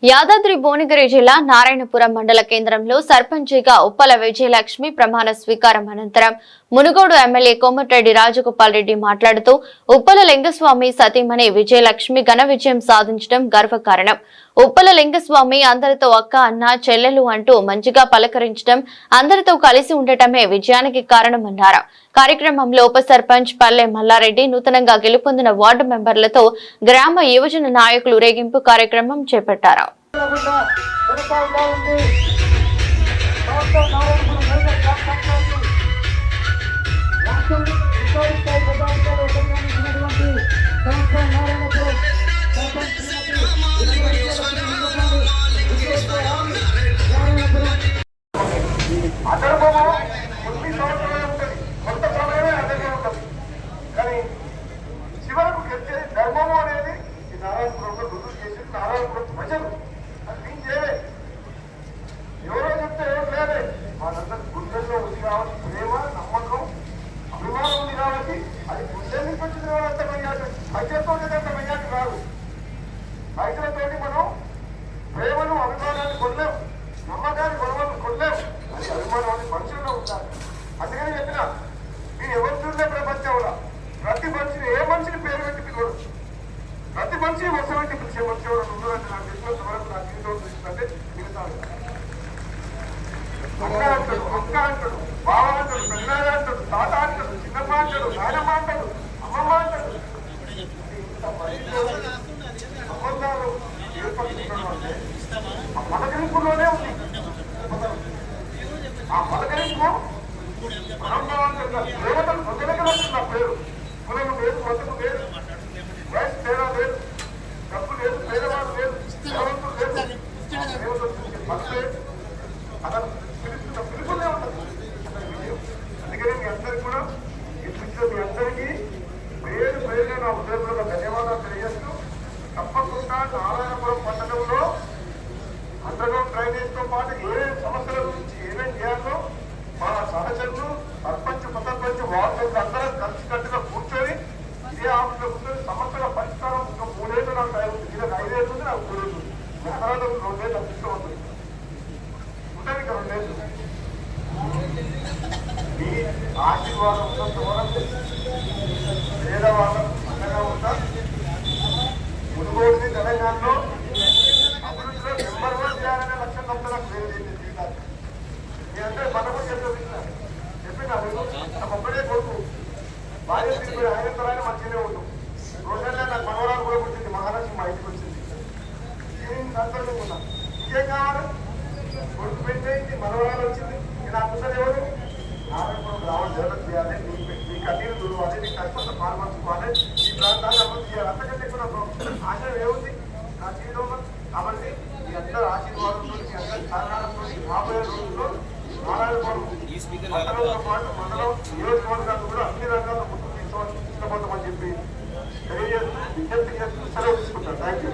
యాదాద్రి భువనగిరి జిల్లా నారాయణపురం మండల కేంద్రంలో సర్పంచిగా ఉప్పల విజయలక్ష్మి ప్రమాణ స్వీకారం అనంతరం మునుగోడు ఎమ్మెల్యే కోమటిరెడ్డి రాజగోపాల్ రెడ్డి మాట్లాడుతూ ఉప్పల లింగస్వామి సతీమణి విజయలక్ష్మి ఘన విజయం సాధించడం గర్వకారణం. ఉప్పల లింగస్వామి అందరితో అక్క అన్న చెల్లెలు అంటూ మంచిగా పలకరించడం, అందరితో కలిసి ఉండటమే విజయానికి కారణమన్నారు. కార్యక్రమంలో ఉప సర్పంచ్ పల్లె మల్లారెడ్డి, నూతనంగా గెలుపొందిన వార్డు మెంబర్లతో గ్రామ యువజన నాయకులు ఊరేగింపు కార్యక్రమం చేపట్టారు. ధర్మము అనేది ఈ నారాయణపురంలో రుజువు చేసి నారాయణపురం ప్రజలు అది చేయలే, ఎవరో చెప్తే ఏం లేదే, వాళ్ళందరూ గుండెల్లో ఉంది కాబట్టి ప్రేమ, నమ్మకం, అభిమానం ఉంది కాబట్టి అది గుండె నుంచి వచ్చిన వాళ్ళంత మెయ్యాలి. పైసలతో అంత మెయ్యాలి రాదు. పైసలతోటి మనం ప్రేమను అభిమానాన్ని కొనలేం, నమ్మకాన్ని కొనలేం. అది అభిమానాన్ని మనుషుల్లో ఉండాలి. అందుకని చెప్పిన నేను ఎవరు చూసే ప్రపంచంలో ప్రతి మనిషిని ఏ మనిషిని పేరు పెట్టి పిలవడు, ప్రతి మనిషి వర్షం పెట్టి పిలిచే మనిషి ఎవరు ఉన్నారంటే నాకు తెలిసినంత వరకు నా జీవితంలో చూసిందంటే మిగతాడు. అక్క అంటాడు, అక్క అంటాడు, బావ అంటాడు, పెద్దనాయ అంటాడు, తాత అంటాడు, చిన్నమ్మ అంటాడు, నాయనమ్మ అంటాడు, అమ్మమ్మ అంటాడు. ఇంత సంబంధాలు ఏర్పడుతున్నాడు అంటే ఆ పలకరింపులోనే ఉంది. ఆ పలకరింపు దేవతలు ప్రజలకి నా పేరు, కులము లేదు, మతము లేదు, వయసు తేడా లేదు, డబ్బు లేదు, పేదవాడు లేదు, ధనవంతులు లేదు, దేవతలు చూసే భక్తే అతను పిలుస్తున్న పిలుపునే ఉంటుంది అతని విజయం. అందుకని మీ అందరికీ కూడా ఇప్పించిన మీ అందరికీ పేరుగా నా ఉదయంలో ధన్యవాదాలు తెలియజేస్తూ, తప్పకుండా నారాయణపురం పట్టణంలో అండర్గ్రౌండ్ డ్రైనేజ్తో పాటు ఏమేమి సమస్యల గురించి ఏమేమి చేయాలో మా సహచరులు సర్పంచ్, ఉప సర్పంచ్, వార్డు అందరూ కలిసికట్టుగా కూర్చొని ఇదే ఆఫీస్లో కూర్చొని సమస్యల పరిష్కారం. ఇంకా 3 ఏళ్ళు నాకు టైం ఉంది, ఇలా 5 ఏళ్ళు ఉంది, నాకు 3 ఏళ్ళు ఉంది, తర్వాత 2 ఏళ్ళు అనిపిస్తూ ఉంటుంది ఉంటుంది ఇంకా 2 ఏళ్ళు. మీ ఆశీర్వాదం ఉన్నంతవరకు పేదవాళ్ళం అండగా ఉంటా. మునుగోడుని తెలంగాణలో అభివృద్ధిలో నెంబర్ 1 చేయాలనే లక్ష్యం తప్ప నాకు వేరే జీవితాలు. నేనంటే పదకొండు చెప్పిన ఒక్కడే కొడుకు, భార్య తిరిగిపోయి ఆయన తరాన్ని మంచిగానే ఉండు. 2 నెలలే నాకు మనవరాలు కూడా వచ్చింది, మహాలక్ష్మి మా ఇంటికి వచ్చింది. నేను సంతోషంగా ఉన్నా. ఇంకేం కావాలి? కొడుకు పెళ్ళి మనవరాలు వచ్చింది. నేను ఆ కుసలు ఎవరు నారాయణపురం రావాలి, డెవలప్ చేయాలి, మీ కన్నీరు దురవాలి, మీ కష్టంతో పాల్పంచుకోవాలి, ఈ ప్రాంతాన్ని అభివృద్ధి చేయాలి. అంతకంటే కూడా ఆశయం ఏముంది నా జీవితంలో? కాబట్టి మీ అందరూ ఆశీర్వాదంతో, మీ అందరి సహకారంతో రాబోయే రోజుల్లో నారాయణపురం మండలంతో పాటు మండలం నియోజకవర్గాలు కూడా అన్ని రంగాల్లో ముందుకు తీసుకోవాలని చెప్పి తెలియజేస్తూ విజ్ఞప్తి చేస్తూ సెలవు తీసుకుంటాను. Thank you.